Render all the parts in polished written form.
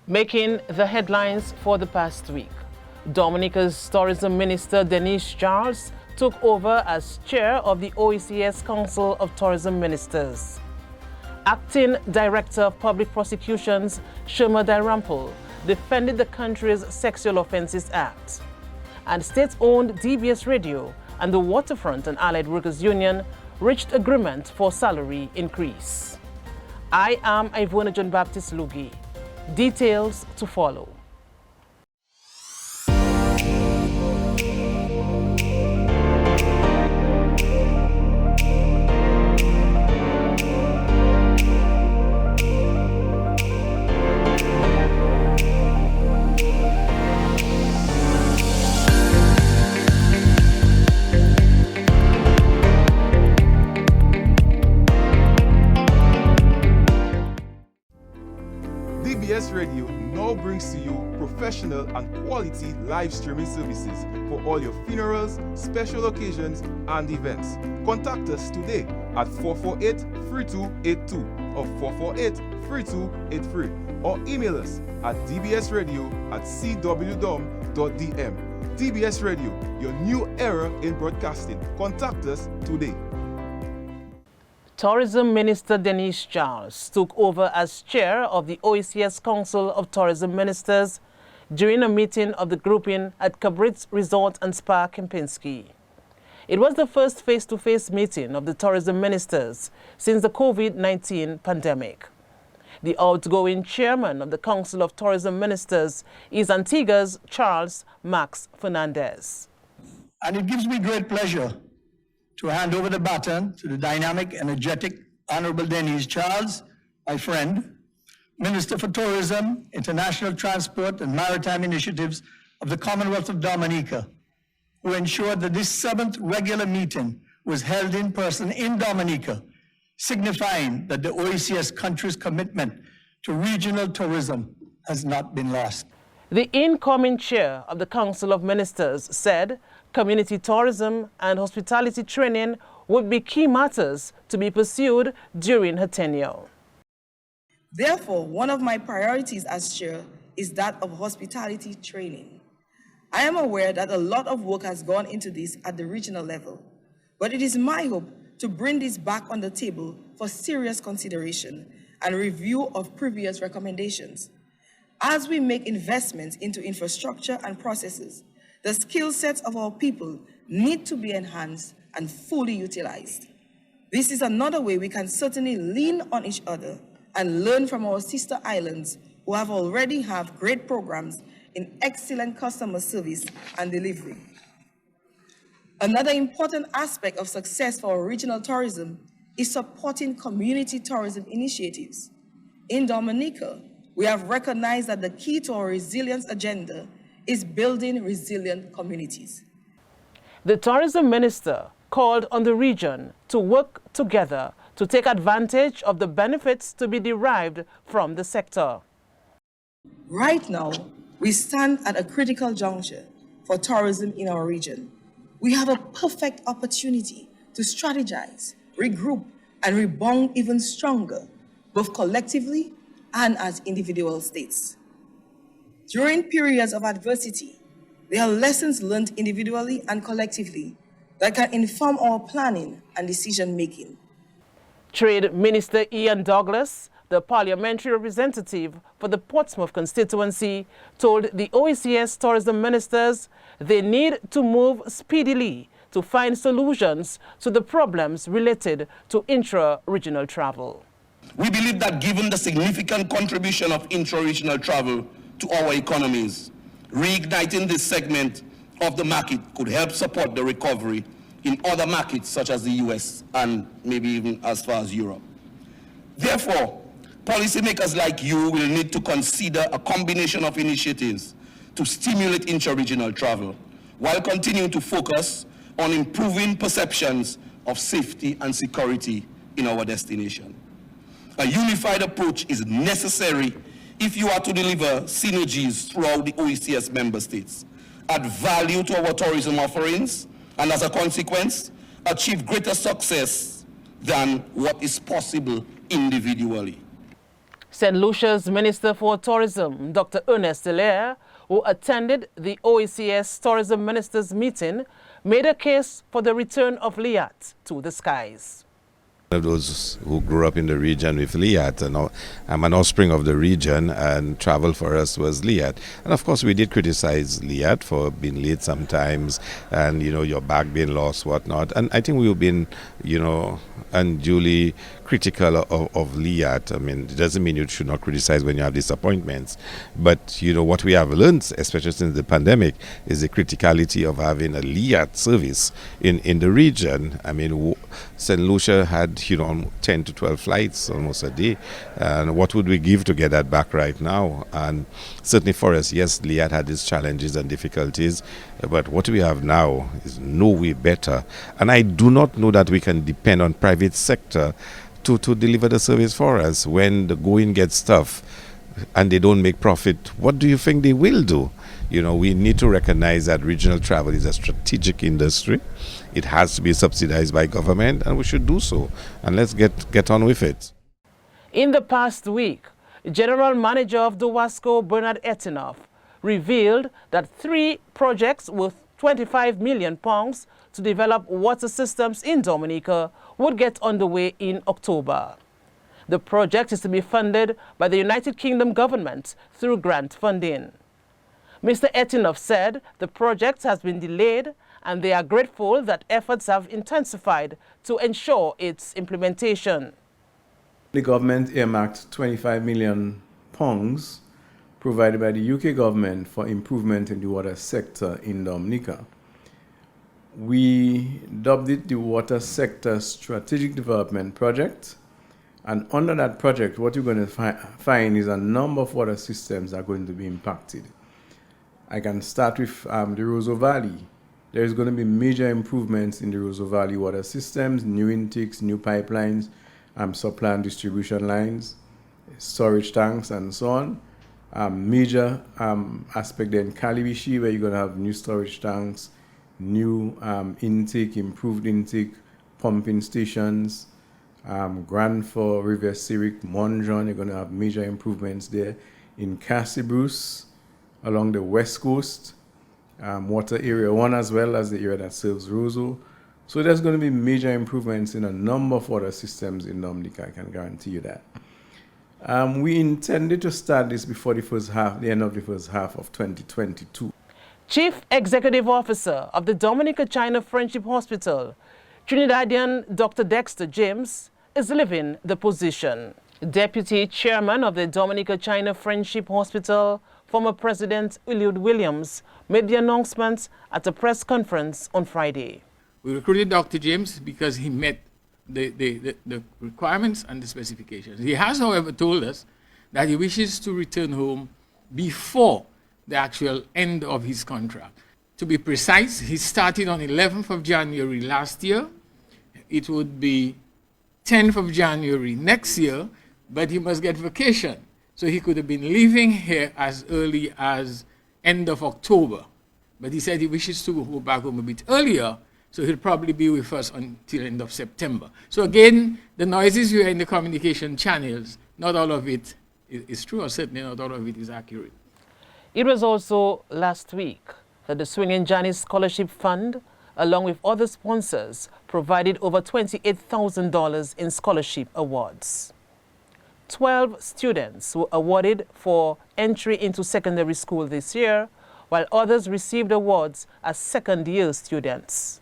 Making the headlines for the past week, Dominica's Tourism Minister Denise took over as chair of the OECS Council of Tourism Ministers. Acting Director of Public Prosecutions Sherma Dalrymple defended the country's Sexual Offences Act. And state-owned DBS Radio and the Waterfront and Allied Workers Union reached agreement for salary increase. I am Ivona John Baptist Lugi. Details to follow. DBS Radio now brings to you professional and quality live streaming services for all your funerals, special occasions, and events. Contact us today at 448-3282 or 448-3283 or email us at dbsradio@cwdom.dm. DBS Radio, your new era in broadcasting. Contact us today. Tourism Minister Denise took over as chair of the OECS Council of Tourism Ministers during a meeting of the grouping at Cabrit's Resort and Spa, Kempinski. It was the first face-to-face meeting of the tourism ministers since the COVID-19 pandemic. The outgoing chairman of the Council of Tourism Ministers is Antigua's Charles Max Fernandez. And it gives me great pleasure to hand over the baton to the dynamic, energetic, Honorable Denise Charles, my friend, Minister for Tourism, International Transport and Maritime Initiatives of the Commonwealth of Dominica, who ensured that this 7th regular meeting was held in person in Dominica, signifying that the OECS country's commitment to regional tourism has not been lost. The incoming chair of the Council of Ministers said community tourism and hospitality training would be key matters to be pursued during her tenure. Therefore, one of my priorities as chair is that of hospitality training. I am aware that a lot of work has gone into this at the regional level, but it is my hope to bring this back on the table for serious consideration and review of previous recommendations. As we make investments into infrastructure and processes, the skill sets of our people need to be enhanced and fully utilized. This is another way we can certainly lean on each other and learn from our sister islands who already have great programs in excellent customer service and delivery. Another important aspect of success for our regional tourism is supporting community tourism initiatives. In Dominica, we have recognized that the key to our resilience agenda is building resilient communities. The tourism minister called on the region to work together to take advantage of the benefits to be derived from the sector. Right now, we stand at a critical juncture for tourism in our region. We have a perfect opportunity to strategize, regroup, and rebound even stronger, both collectively and as individual states. During periods of adversity, there are lessons learned individually and collectively that can inform our planning and decision-making. Trade Minister Ian Douglas, the parliamentary representative for the Portsmouth constituency, told the OECS tourism ministers they need to move speedily to find solutions to the problems related to intra-regional travel. We believe that given the significant contribution of intra-regional travel to our economies, reigniting this segment of the market could help support the recovery in other markets such as the US and maybe even as far as Europe. Therefore, policymakers like you will need to consider a combination of initiatives to stimulate intra-regional travel while continuing to focus on improving perceptions of safety and security in our destination. A unified approach is necessary if you are to deliver synergies throughout the OECS member states, add value to our tourism offerings, and as a consequence, achieve greater success than what is possible individually. St. Lucia's Minister for Tourism, Dr. Ernest Hilaire, who attended the OECS Tourism Ministers meeting, made a case for the return of Liat to the skies. Of those who grew up in the region with Liat, and I'm an offspring of the region, and travel for us was Liat. And of course we did criticize Liat for being late sometimes, and your bag being lost, whatnot. And I think we've been unduly critical of Liat. I mean, it doesn't mean you should not criticize when you have disappointments, but what we have learned, especially since the pandemic, is the criticality of having a Liat service in the region. I mean, St. Lucia had 10 to 12 flights almost a day, and what would we give to get that back right now? And certainly for us, yes, Liat had its challenges and difficulties, but what we have now is no way better. And I do not know that we can depend on private sector to deliver the service for us. When the going gets tough and they don't make profit, what do you think they will do? We need to recognize that regional travel is a strategic industry. It has to be subsidized by government, and we should do so. And let's get on with it. In the past week, General Manager of DOWASCO, Bernard Etinoff, revealed that 3 projects worth £25 million to develop water systems in Dominica would get underway in October. The project is to be funded by the United Kingdom government through grant funding. Mr. Etinoff said the project has been delayed, and they are grateful that efforts have intensified to ensure its implementation. The government earmarked £25 million provided by the UK government for improvement in the water sector in Dominica. We dubbed it the Water Sector Strategic Development Project, and under that project, what you're going to find is a number of water systems are going to be impacted. I can start with the Roseau Valley. There is going to be major improvements in the Roseau Valley water systems, new intakes, new pipelines, supply and distribution lines, storage tanks, and so on. Major aspect there in Kaliwishi, where you're going to have new storage tanks, new intake, improved intake, pumping stations. Grand for River Cyric, Monjon, you're going to have major improvements there. In Cassibruce, along the west coast, water area 1 as well as the area that serves Roseau. So there's going to be major improvements in a number of water systems in Dominica, I can guarantee you that. We intended to start this before the end of the first half of 2022. Chief Executive Officer of the Dominica-China Friendship Hospital, Trinidadian Dr. Dexter James, is leaving the position. Deputy Chairman of the Dominica-China Friendship Hospital, former President Eliud Williams, made the announcement at a press conference on Friday. We recruited Dr. James because he met the requirements and the specifications. He has, however, told us that he wishes to return home before the actual end of his contract. To be precise, he started on 11th of January last year. It would be 10th of January next year, but he must get vacation. So he could have been leaving here as early as end of October. But he said he wishes to go back home a bit earlier, so he'll probably be with us until end of September. So again, the noises you hear in the communication channels, not all of it is true, or certainly not all of it is accurate. It was also last week that the Swinging Johnny Scholarship Fund, along with other sponsors, provided over $28,000 in scholarship awards. 12 students were awarded for entry into secondary school this year, while others received awards as second-year students.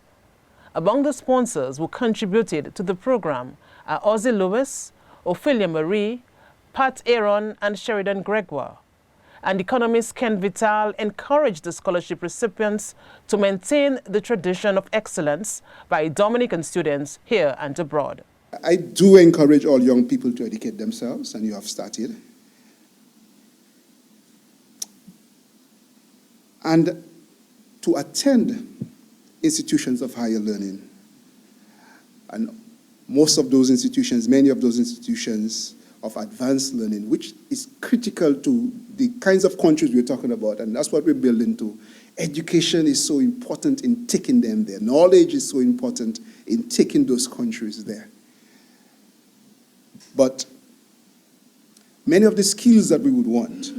Among the sponsors who contributed to the program are Ozzy Lewis, Ophelia Marie, Pat Aaron, and Sheridan Gregoire. And economist Ken Vital encouraged the scholarship recipients to maintain the tradition of excellence by Dominican students here and abroad. I do encourage all young people to educate themselves, and you have started. And to attend institutions of higher learning. And most of those institutions, many of those institutions of advanced learning, which is critical to the kinds of countries we're talking about, and that's what we're building to. Education is so important in taking them there. Knowledge is so important in taking those countries there. But Many of the skills that we would want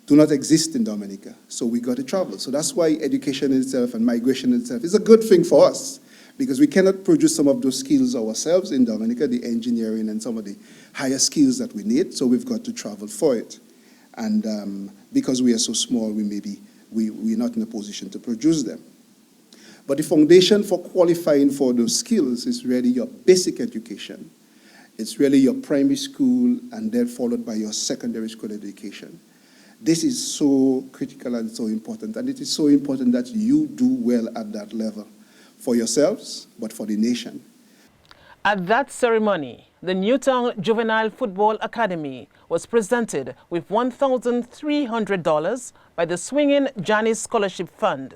do not exist in Dominica, so we got to travel. So that's why education in itself and migration in itself is a good thing for us, because we cannot produce some of those skills ourselves in Dominica, the engineering and some of the higher skills that we need, so we've got to travel for it. And because we are so small, we're not in a position to produce them. But the foundation for qualifying for those skills is really your basic education. It's really your primary school and then followed by your secondary school education. This is so critical and so important, and it is so important that you do well at that level for yourselves, but for the nation. At that ceremony, the Newtown Juvenile Football Academy was presented with $1,300 by the Swinging Janice Scholarship Fund.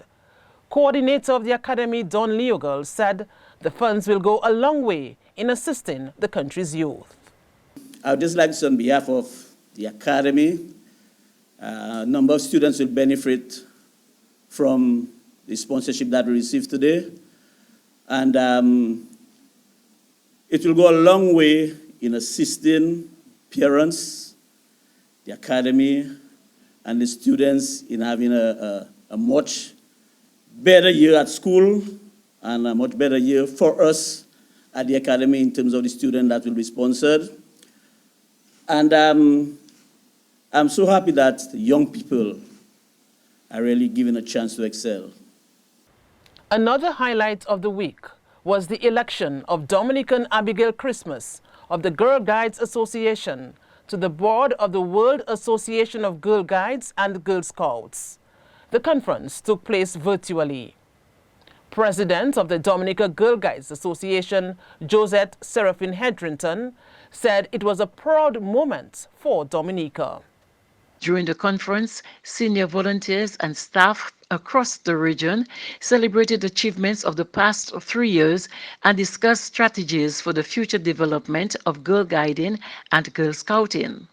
Coordinator of the Academy, Don Leogal, said the funds will go a long way in assisting the country's youth. I would just like to say on behalf of the Academy, a number of students will benefit from the sponsorship that we received today. And it will go a long way in assisting parents, the Academy, and the students in having a much better year at school and a much better year for us at the Academy in terms of the student that will be sponsored. And I'm so happy that young people are really given a chance to excel. Another highlight of the week was the election of Dominican Abigail Christmas of the Girl Guides Association to the board of the World Association of Girl Guides and Girl Scouts. The conference took place virtually. President of the Dominica Girl Guides Association, Josette Seraphine Hedrington, said it was a proud moment for Dominica. During the conference, senior volunteers and staff across the region celebrated achievements of the past 3 years and discussed strategies for the future development of girl guiding and girl scouting.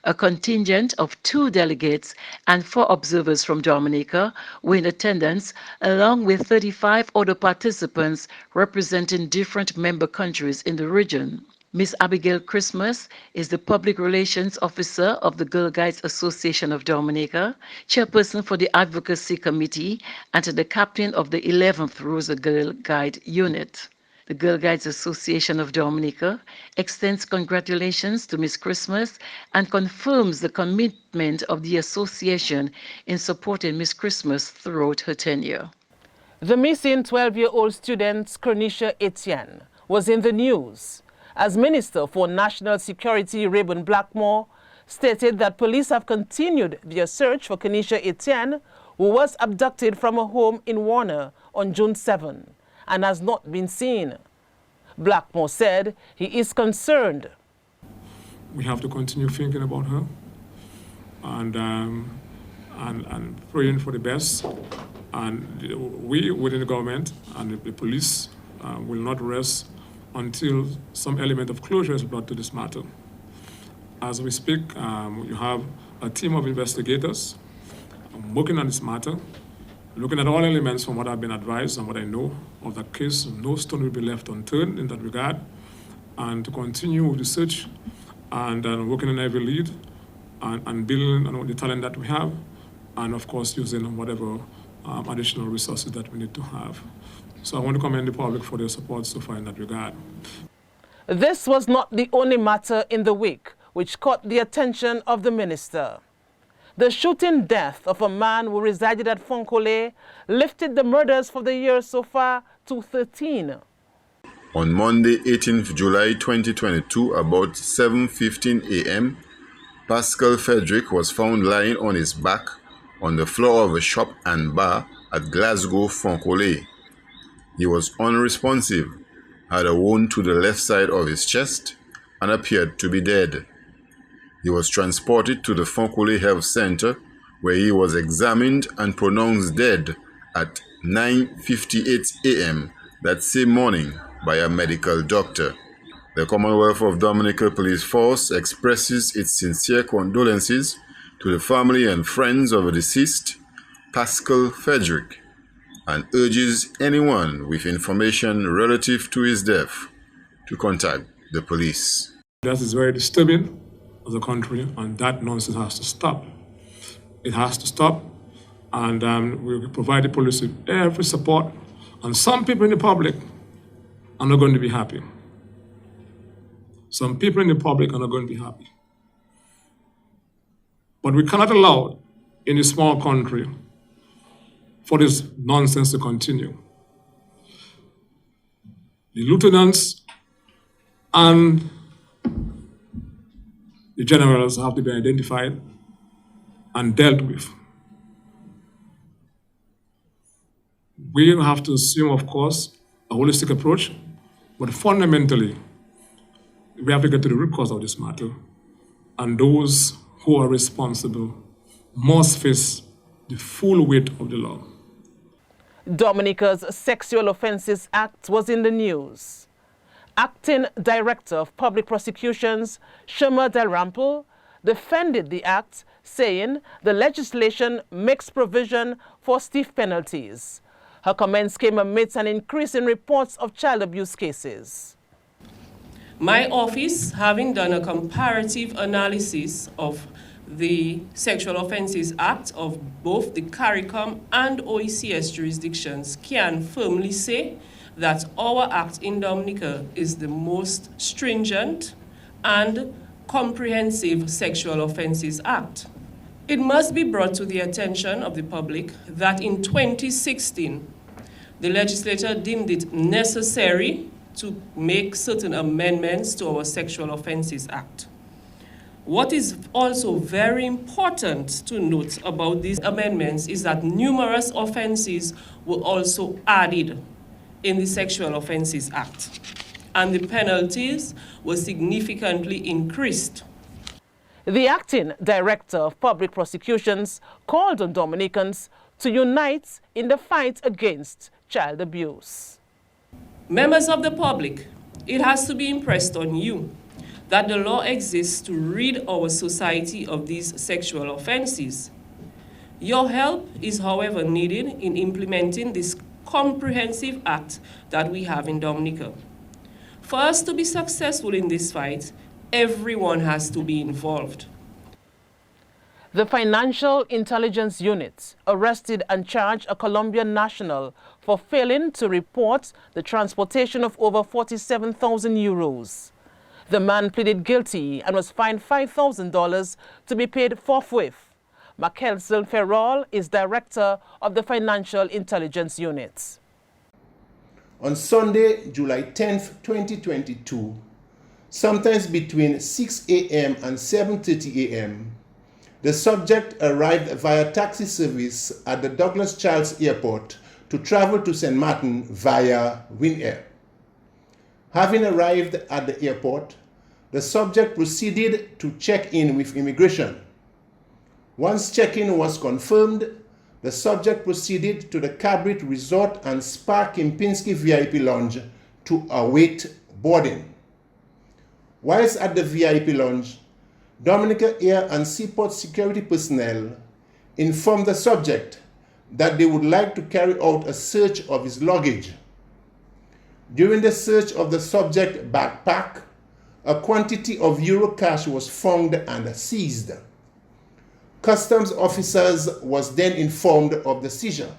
A contingent of 2 delegates and 4 observers from Dominica were in attendance, along with 35 other participants representing different member countries in the region. Ms. Abigail Christmas is the Public Relations Officer of the Girl Guides Association of Dominica, chairperson for the Advocacy Committee, and the captain of the 11th Rosa Girl Guide Unit. The Girl Guides Association of Dominica extends congratulations to Ms. Christmas and confirms the commitment of the association in supporting Ms. Christmas throughout her tenure. The missing 12-year-old student, Cornisha Etienne, was in the news as Minister for National Security Rayburn Blackmore stated that police have continued their search for Cornisha Etienne, who was abducted from a home in Warner on June 7 and has not been seen. Blackmore said he is concerned. We have to continue thinking about her and praying for the best. And we within the government and the police will not rest until some element of closure is brought to this matter. As we speak, you have a team of investigators working on this matter, looking at all elements from what I've been advised and what I know of the case. No stone will be left unturned in that regard, and to continue with the search and working on every lead and building on the talent that we have, and of course using whatever additional resources that we need to have. So I want to commend the public for their support so far in that regard. This was not the only matter in the week which caught the attention of the minister. The shooting death of a man who resided at Fonkole lifted the murders for the year so far to 13. On Monday, 18th July 2022, about 7:15 a.m., Pascal Frederick was found lying on his back on the floor of a shop and bar at Glasgow, Fonkole. He was unresponsive, had a wound to the left side of his chest, and appeared to be dead. He was transported to the Fonkole Health Center, where he was examined and pronounced dead at 9:58 a.m. that same morning by a medical doctor. The Commonwealth of Dominica Police Force expresses its sincere condolences to the family and friends of the deceased, Pascal Frederick, and urges anyone with information relative to his death to contact the police. That is very disturbing as a country, and that nonsense has to stop. It has to stop, and we will provide the police with every support. And some people in the public are not going to be happy. Some people in the public are not going to be happy. But we cannot allow, in a small country, for this nonsense to continue. The lieutenants and the generals have to be identified and dealt with. We have to assume, of course, a holistic approach, but fundamentally, we have to get to the root cause of this matter, and those who are responsible must face the full weight of the law. Dominica's Sexual Offences Act was in the news. Acting Director of Public Prosecutions, Sherma Dalrymple, defended the act, saying the legislation makes provision for stiff penalties. Her comments came amidst an increase in reports of child abuse cases. My office, having done a comparative analysis of the Sexual Offences Act of both the CARICOM and OECS jurisdictions, can firmly say that our act in Dominica is the most stringent and comprehensive Sexual Offences Act. It must be brought to the attention of the public that in 2016, the legislature deemed it necessary to make certain amendments to our Sexual Offences Act. What is also very important to note about these amendments is that numerous offenses were also added in the Sexual Offences Act, and the penalties were significantly increased. The Acting Director of Public Prosecutions called on Dominicans to unite in the fight against child abuse. Members of the public, it has to be impressed on you that the law exists to rid our society of these sexual offenses. Your help is, however, needed in implementing this comprehensive act that we have in Dominica. For us to be successful in this fight, everyone has to be involved. The Financial Intelligence Unit arrested and charged a Colombian national for failing to report the transportation of over 47,000 euros. The man pleaded guilty and was fined $5,000 to be paid forthwith. Kelson Ferrol is director of the Financial Intelligence Unit. On Sunday, July 10, 2022, sometimes between 6 a.m. and 7:30 a.m., the subject arrived via taxi service at the Douglas Charles Airport to travel to St. Martin via Win Air. Having arrived at the airport, the subject proceeded to check in with immigration. Once check-in was confirmed, the subject proceeded to the Cabrit Resort and Spa Kempinski VIP Lounge to await boarding. Whilst at the VIP Lounge, Dominica Air and Seaport security personnel informed the subject that they would like to carry out a search of his luggage. During the search of the subject's backpack, a quantity of euro cash was found and seized. Customs officers was then informed of the seizure.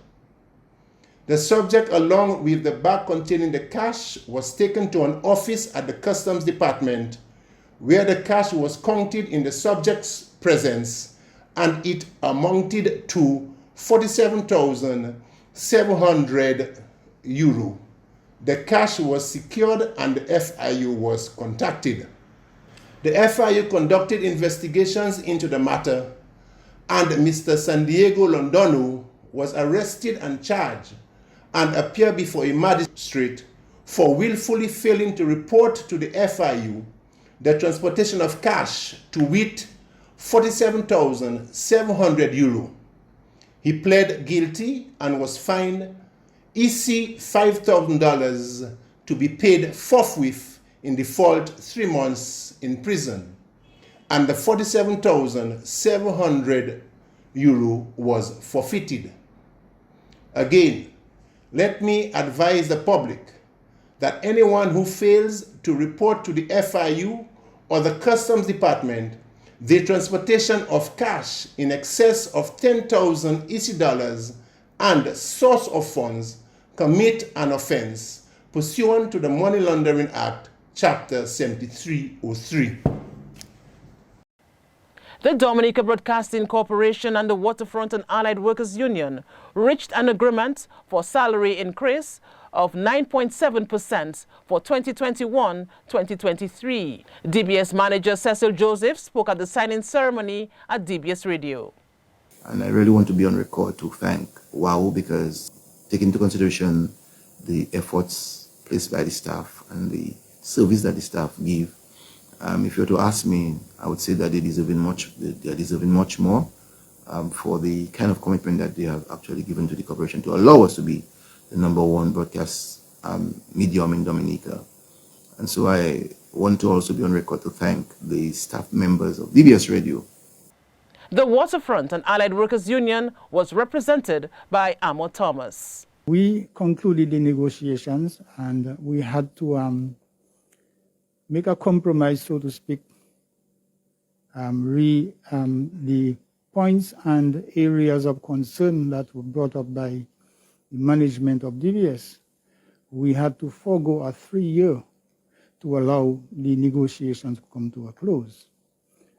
The subject, along with the bag containing the cash, was taken to an office at the Customs Department, where the cash was counted in the subject's presence, and it amounted to 47,700 euro. The cash was secured and the FIU was contacted. The FIU conducted investigations into the matter, and Mr. San Diego Londono was arrested and charged and appeared before a magistrate for willfully failing to report to the FIU the transportation of cash, to wit 47,700 euro. He pled guilty and was fined EC $5,000 to be paid forthwith in default 3 months in prison, and the 47,700 euro was forfeited. Again, let me advise the public that anyone who fails to report to the FIU or the Customs Department the transportation of cash in excess of 10,000 EC dollars and source of funds commit an offense pursuant to the Money Laundering Act, Chapter 7303. The Dominica Broadcasting Corporation and the Waterfront and Allied Workers Union reached an agreement for salary increase of 9.7% for 2021-2023. DBS manager Cecil Joseph spoke at the signing ceremony at DBS Radio. And I really want to be on record to thank WOW, because taking into consideration the efforts placed by the staff and the service that the staff give, if you were to ask me, I would say that they are deserving much more for the kind of commitment that they have actually given to the corporation to allow us to be the #1 broadcast medium in Dominica. And so I want to also be on record to thank the staff members of DBS Radio. The Waterfront and Allied Workers Union was represented by Amo Thomas. We concluded the negotiations and we had to make a compromise, so to speak, the points and areas of concern that were brought up by the management of DBS. We had to forego a 3-year to allow the negotiations to come to a close.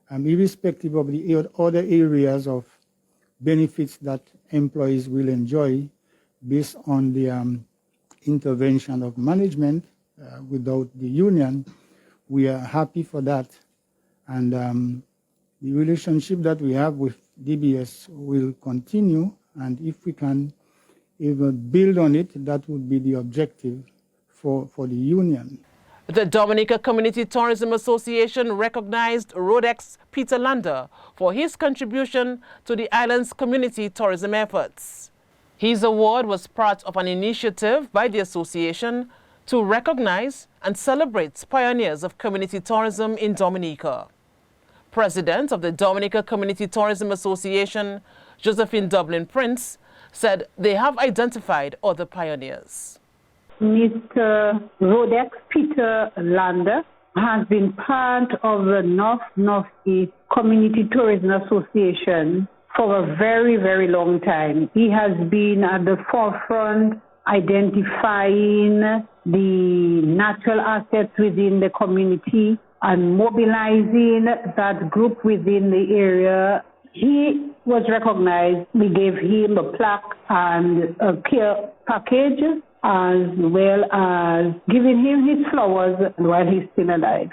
Irrespective of the other areas of benefits that employees will enjoy based on the intervention of management without the union, we are happy for that. And the relationship that we have with DBS will continue, and if we can even build on it, that would be the objective for the union. The Dominica Community Tourism Association recognized Rodex Peter Lander for his contribution to the island's community tourism efforts. His award was part of an initiative by the association to recognize and celebrate pioneers of community tourism in Dominica. President of the Dominica Community Tourism Association, Josephine Dublin Prince, said they have identified other pioneers. Mr. Rodex Peter Lander has been part of the North-Northeast Community Tourism Association for a very, very long time. He has been at the forefront identifying the natural assets within the community and mobilizing that group within the area. He was recognized. We gave him a plaque and a care package, as well as giving him his flowers while he's still alive.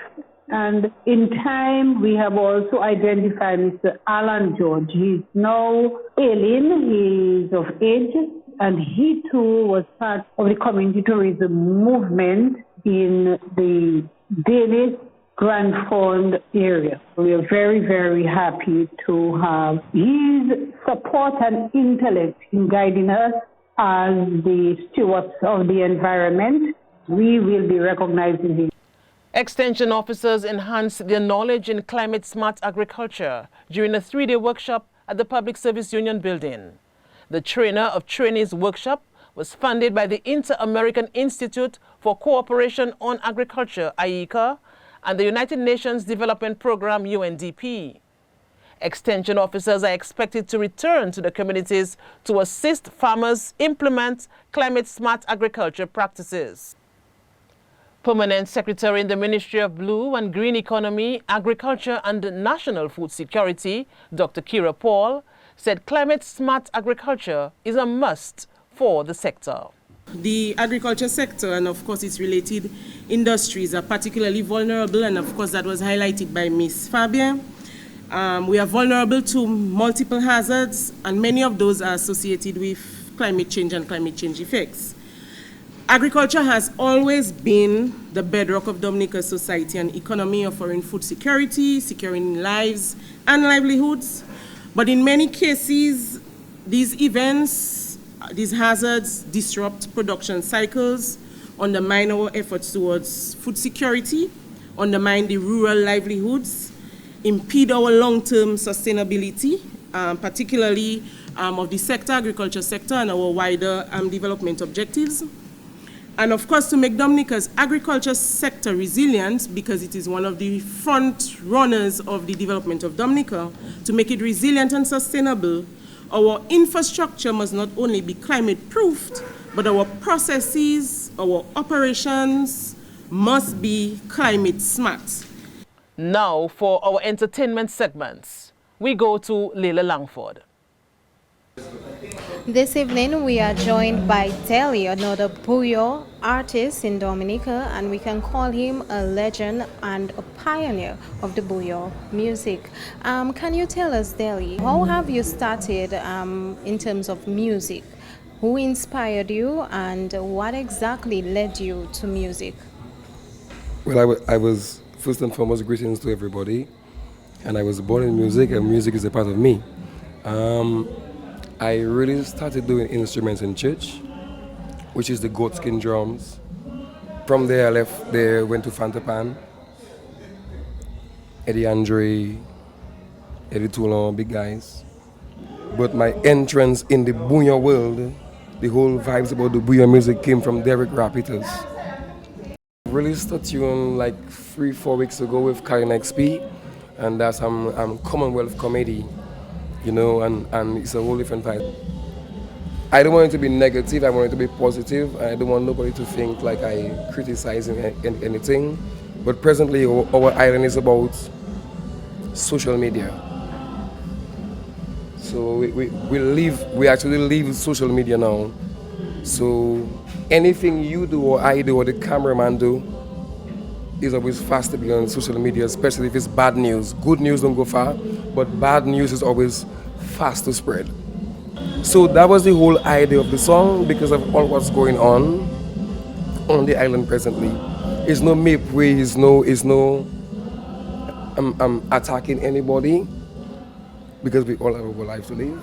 And in time, we have also identified Mr. Alan George. He's now ailing, he's of age, and he too was part of the community tourism movement in the Denise Grand Fund area. We are very, very happy to have his support and intellect in guiding us as the stewards of the environment. We will be recognizing him. Extension officers enhanced their knowledge in climate-smart agriculture during a 3-day workshop at the Public Service Union building. The Trainer of Trainees workshop was funded by the Inter-American Institute for Cooperation on Agriculture, IECA, and the United Nations Development Program, UNDP. Extension officers are expected to return to the communities to assist farmers implement climate-smart agriculture practices. Permanent Secretary in the Ministry of Blue and Green Economy, Agriculture and National Food Security, Dr. Kira Paul, said climate-smart agriculture is a must for the sector. The agriculture sector and of course its related industries are particularly vulnerable, and of course that was highlighted by Ms. Fabien. We are vulnerable to multiple hazards, and many of those are associated with climate change and climate change effects. Agriculture has always been the bedrock of Dominica's society and economy, offering food security, securing lives and livelihoods. But in many cases, these events, these hazards disrupt production cycles, undermine our efforts towards food security, undermine the rural livelihoods, impede our long-term sustainability, particularly of the sector, agriculture sector, and our wider development objectives. And of course, to make Dominica's agriculture sector resilient, because it is one of the front runners of the development of Dominica, to make it resilient and sustainable, our infrastructure must not only be climate-proofed, but our processes, our operations must be climate-smart. Now for our entertainment segments, we go to Leila Langford. This evening we are joined by Telly, another Buyo artist in Dominica, and we can call him a legend and a pioneer of the Buyo music. Can you tell us, Telly, how have you started in terms of music? Who inspired you and what exactly led you to music? Well, I was, first and foremost, greetings to everybody. And I was born in music, and music is a part of me. I really started doing instruments in church, which is the goatskin drums. From there, I left there, went to Fantapan, Eddie Andre, Eddie Toulon, big guys. But my entrance in the Buyo world, the whole vibes about the Buyo music came from Derek Rapitas. Released a tune like 3-4 weeks ago with Karen XP, and that's Commonwealth Comedy. You know, and it's a whole different vibe. I don't want it to be negative, I want it to be positive. I don't want nobody to think like I criticize anything. But presently, our island is about social media. So we actually live social media now. So anything you do or I do or the cameraman do is always fast to be on social media, especially if it's bad news. Good news don't go far, but bad news is always fast to spread. So that was the whole idea of the song, because of all what's going on the island presently. It's no make way, it's no attacking anybody, because we all have our lives to live.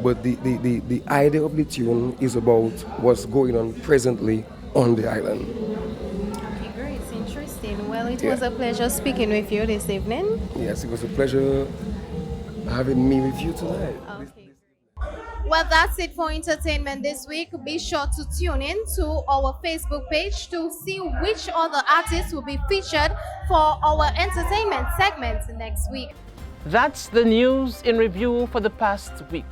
But the idea of the tune is about what's going on presently on the island. Well, it was a pleasure speaking with you this evening. Yes, it was a pleasure having me with you tonight. Okay. Well, that's it for entertainment this week. Be sure to tune in to our Facebook page to see which other artists will be featured for our entertainment segment next week. That's the news in review for the past week.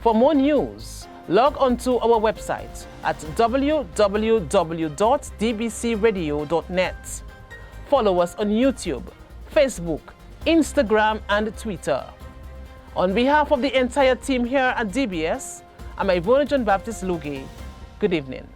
For more news, log on to our website at www.dbcradio.net. Follow us on YouTube, Facebook, Instagram, and Twitter. On behalf of the entire team here at DBS, I'm Yvonne John Baptist Luge. Good evening.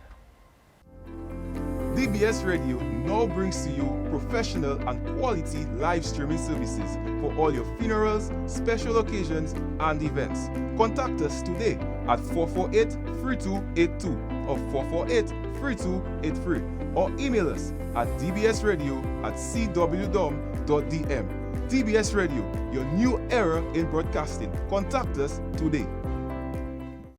DBS Radio now brings to you professional and quality live streaming services for all your funerals, special occasions, and events. Contact us today at 448-3282 or 448-3283 or email us at dbsradio@cwdom.dm. DBS Radio, your new era in broadcasting. Contact us today.